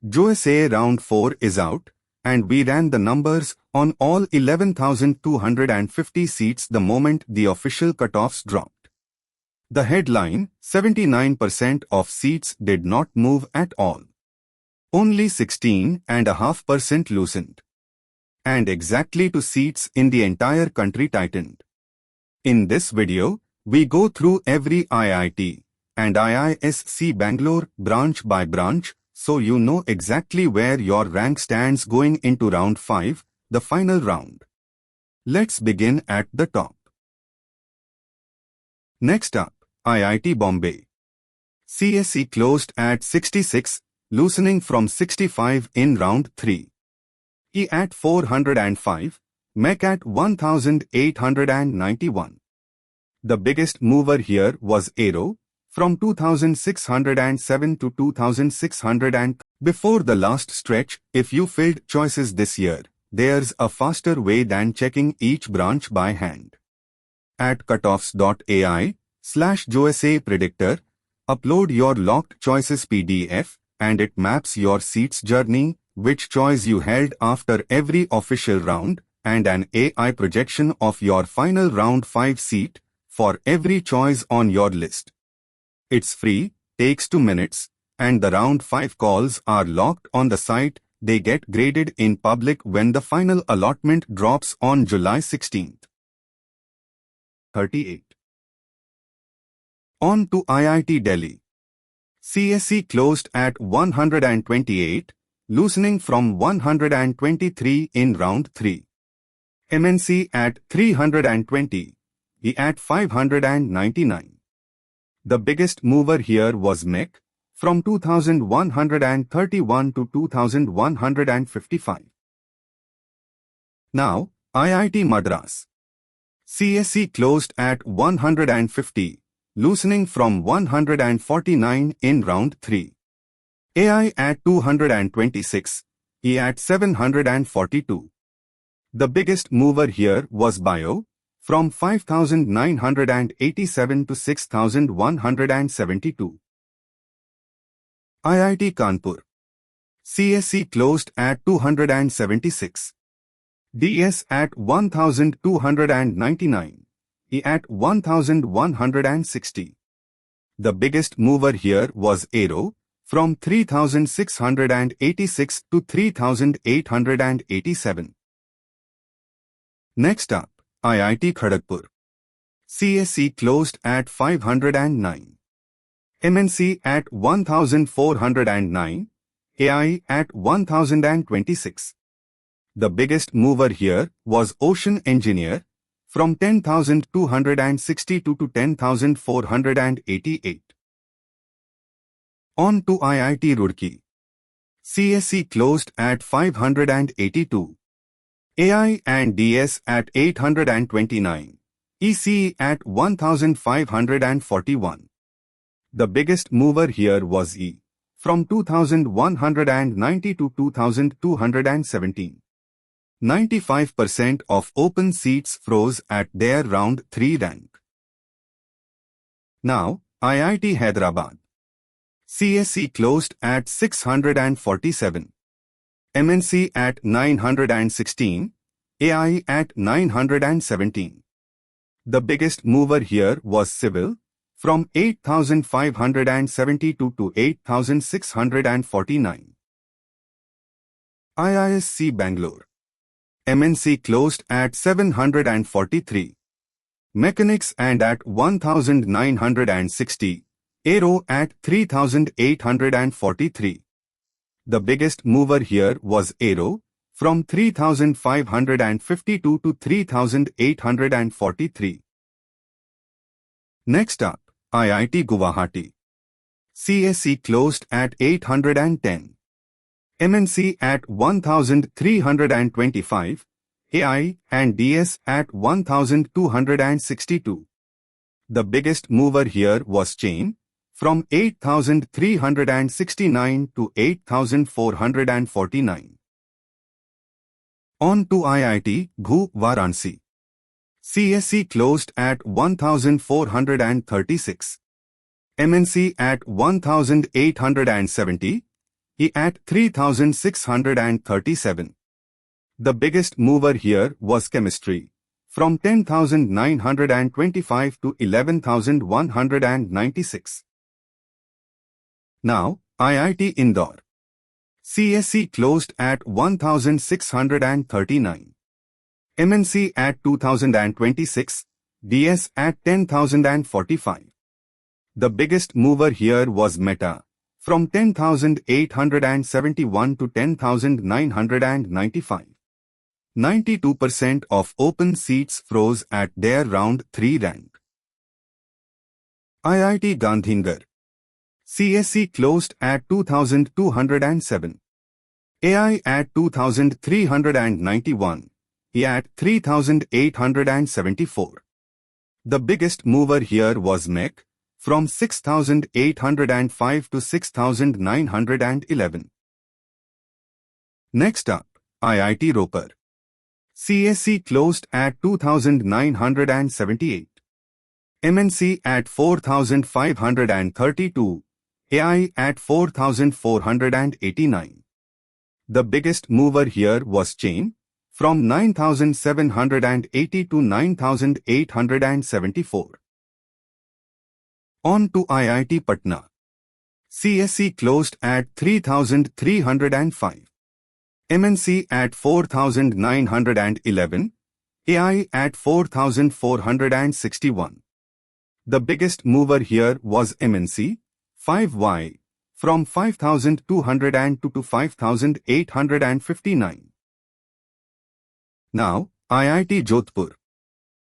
JoSAA round 4 is out, and we ran the numbers on all 11,250 seats the moment the official cutoffs dropped. The headline, 79% of seats did not move at all. Only 16.5% loosened. And exactly 2 seats in the entire country tightened. In this video, we go through every IIT and IISc Bangalore branch by branch, so you know exactly where your rank stands going into round 5, the final round. Let's begin at the top. Next up, IIT Bombay. CSE closed at 66, loosening from 65 in round 3. E at 405, MEC at 1891. The biggest mover here was Aero, from 2607 to 2600. Before the last stretch, if you filled choices this year, there's a faster way than checking each branch by hand. At cutoffs.ai/JoSAA predictor, upload your locked choices PDF and it maps your seats journey, which choice you held after every official round, and an AI projection of your final round 5 seat for every choice on your list. It's free, takes 2 minutes, and the round 5 calls are locked on the site. They get graded in public when the final allotment drops on July 16th. 38. On to IIT Delhi. CSE closed at 128, loosening from 123 in round 3. MNC at 320, E at 599. The biggest mover here was MEC, from 2131 to 2155. Now, IIT Madras. CSE closed at 150, loosening from 149 in round 3. AI at 226, E at 742. The biggest mover here was Bio, from 5,987 to 6,172. IIT Kanpur. CSE closed at 276. DS at 1,299. E at 1,160. The biggest mover here was Aero, from 3,686 to 3,887. Next up, IIT Kharagpur. CSE closed at 509. MNC at 1,409. AI at 1,026. The biggest mover here was Ocean Engineer, from 10,262 to 10,488. On to IIT Roorkee. CSE closed at 582. AI and DS at 829. ECE at 1,541. The biggest mover here was E, from 2,190 to 2,217. 95% of open seats froze at their round 3 rank. Now, IIT Hyderabad. CSE closed at 647. MNC at 916. AI at 917. The biggest mover here was Civil, from 8,572 to 8,649. IISc Bangalore. MNC closed at 743. Mechanics and at 1,960. Aero at 3,843. The biggest mover here was Aero, from 3,552 to 3,843. Next up, IIT Guwahati. CSE closed at 810. MNC at 1,325. AI and DS at 1,262. The biggest mover here was Chain, from 8,369 to 8,449. On to IIT Varanasi. CSE closed at 1,436. MNC at 1,870. E at 3,637. The biggest mover here was chemistry, from 10,925 to 11,196. Now, IIT Indore. CSE closed at 1,639. MNC at 2,026, DS at 10,045. The biggest mover here was Meta, from 10,871 to 10,995. 92% of open seats froze at their round 3 rank. IIT Gandhinagar. CSE closed at 2,207. AI at 2,391. E at 3,874. The biggest mover here was MEC, from 6,805 to 6,911. Next up, IIT Ropar. CSE closed at 2,978. MNC at 4,532. AI at 4,489. The biggest mover here was Chain, from 9,780 to 9,874. On to IIT Patna. CSE closed at 3,305. MNC at 4,911. AI at 4,461. The biggest mover here was MNC, 5Y, from 5,202 to 5,859. Now, IIT Jodhpur.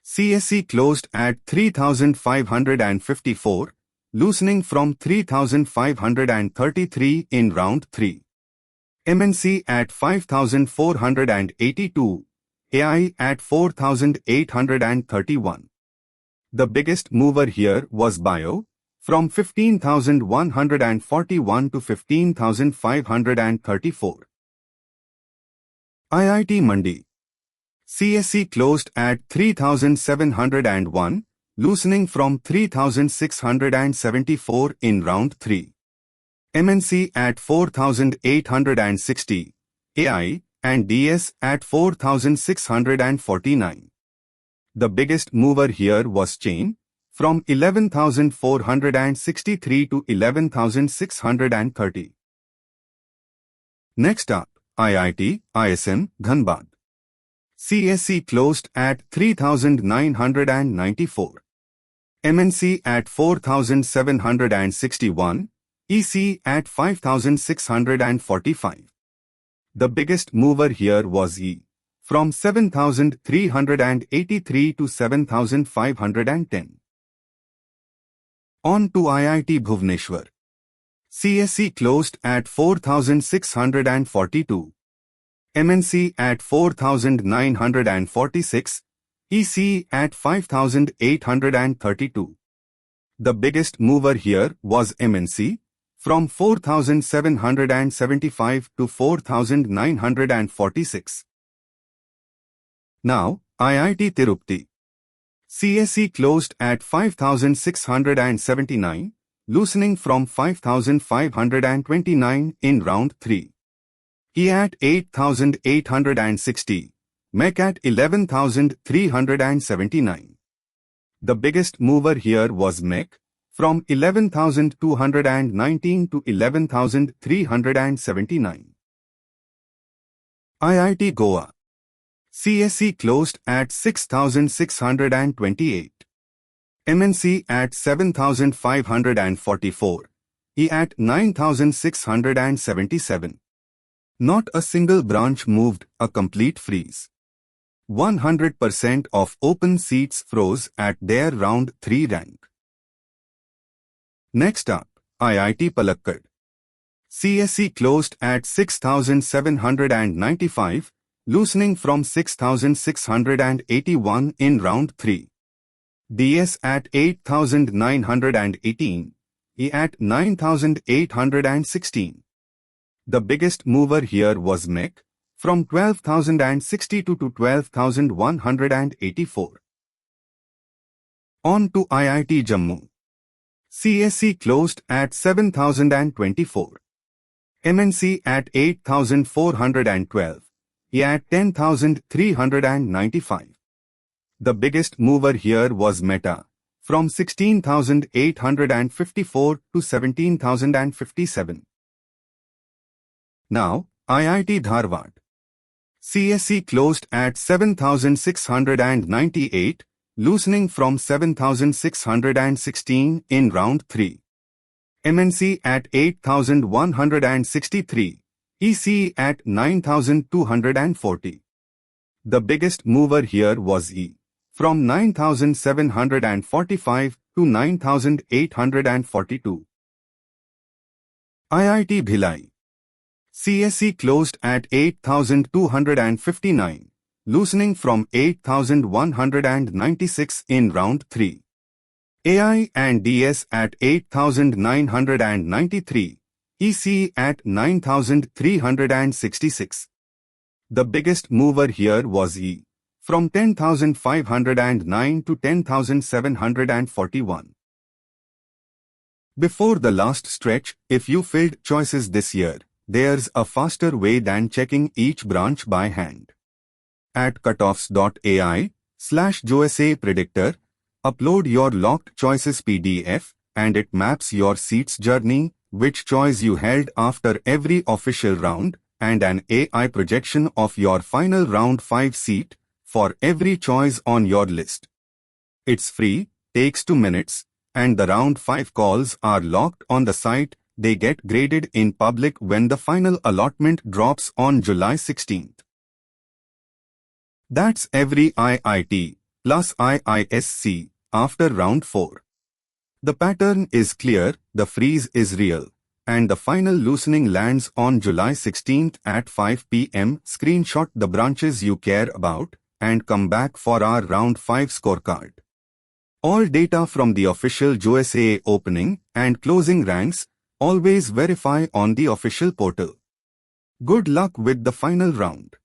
CSE closed at 3,554, loosening from 3,533 in round 3. MNC at 5,482, AI at 4,831. The biggest mover here was Bio, from 15,141 to 15,534. IIT Mandi. CSE closed at 3,701, loosening from 3,674 in round 3. MNC at 4,860, AI and DS at 4,649. The biggest mover here was Chain, from 11,463 to 11,630. Next up, IIT ISM Dhanbad. CSE closed at 3,994. MNC at 4,761, EC at 5,645. The biggest mover here was E, from 7,383 to 7,510. On to IIT Bhubaneswar. CSE closed at 4,642. MNC at 4,946, EC at 5,832. The biggest mover here was MNC, from 4,775 to 4,946. Now, IIT Tirupati. CSE closed at 5,679, loosening from 5,529 in round 3. E at 8,860, MEC at 11,379. The biggest mover here was MEC, from 11,219 to 11,379. IIT Goa. CSE closed at 6,628. MNC at 7,544. E at 9,677. Not a single branch moved, a complete freeze. 100% of open seats froze at their round 3 rank. Next up, IIT Palakkad. CSE closed at 6,795, loosening from 6,681 in round 3. DS at 8,918, E at 9,816. The biggest mover here was MEC, from 12,062 to 12,184. On to IIT Jammu. CSE closed at 7,024. MNC at 8,412. E at 10,395. The biggest mover here was Meta, from 16,854 to 17,057. Now, IIT Dharwad. CSE closed at 7,698, loosening from 7,616 in round 3. MNC at 8,163, ECE at 9,240. The biggest mover here was E, from 9,745 to 9,842. IIT Bhilai. CSE closed at 8,259, loosening from 8,196 in round 3. AI and DS at 8,993, ECE at 9,366. The biggest mover here was E, from 10,509 to 10,741. Before the last stretch, if you filled choices this year, there's a faster way than checking each branch by hand. At cutoffs.ai/JoSAA predictor, upload your locked choices PDF and it maps your seats journey, which choice you held after every official round, and an AI projection of your final round 5 seat for every choice on your list. It's free, takes 2 minutes, and the round 5 calls are locked on the site. They get graded in public when the final allotment drops on July 16th. That's every IIT plus IISc after round 4. The pattern is clear, the freeze is real, and the final loosening lands on July 16th at 5 p.m. Screenshot the branches you care about and come back for our round 5 scorecard. All data from the official JoSAA opening and closing ranks always verify on the official portal. Good luck with the final round.